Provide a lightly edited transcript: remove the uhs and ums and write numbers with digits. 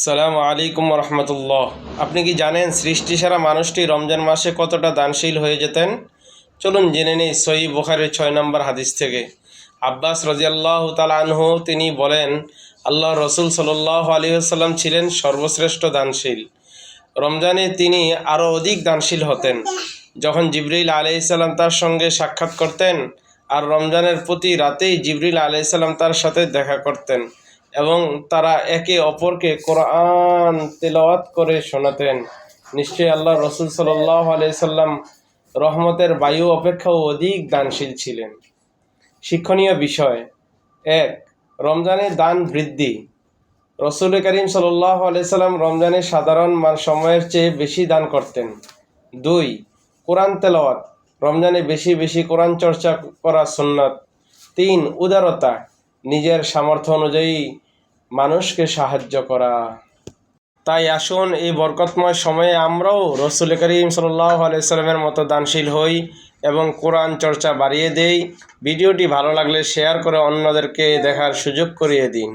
আসসালামু আলাইকুম রহমতুল্লাহ। আপনি কি জানেন সৃষ্টি সারা মানুষটি রমজান মাসে কতটা দানশীল হয়ে যেতেন? চলুন জেনে নিই সহিহ বুখারীর 6 নম্বর হাদিস থেকে। আব্বাস রাদিয়াল্লাহু তাআলা আনহু তিনি বলেন, আল্লাহ রসুল সাল্লাল্লাহু আলাইহি ওয়াসাল্লাম ছিলেন সর্বশ্রেষ্ঠ দানশীল। রমজানে তিনি আরও অধিক দানশীল হতেন। যখন জিবরিল আলাইহিস সালাম তার সঙ্গে সাক্ষাৎ করতেন, আর রমজানের প্রতি রাতেই জিবরিল আলাইহিস সালাম তার সাথে দেখা করতেন এবং তারা একে অপরকে কোরআন তেলাওয়াত করে শোনাতেন। নিশ্চয়ই আল্লাহ রসুল সাল্লাল্লাহু আলাইহি সাল্লাম রহমতের বায়ু অপেক্ষাও অধিক দানশীল ছিলেন। শিক্ষণীয় বিষয়: 1. রমজানে দান বৃদ্ধি। রসুল করিম সাল্লাল্লাহু আলাইহি সাল্লাম রমজানে সাধারণ সময়ের চেয়ে বেশি দান করতেন। 2. কোরআন তেলাওয়াত। রমজানে বেশি বেশি কোরআন চর্চা করা সুন্নাত। 3. উদারতা। নিজের সামর্থ্য অনুযায়ী মানুষকে সাহায্য করা। তাই আসুন এই বরকতময় সময়ে আমরাও রসুল করিম সাল্লাল্লাহু আলাইহি সাল্লামের মতো দানশীল হই এবং কোরআন চর্চা বাড়িয়ে দেই। ভিডিওটি ভালো লাগলে শেয়ার করে অন্যদেরকে দেখার সুযোগ করিয়ে দিন।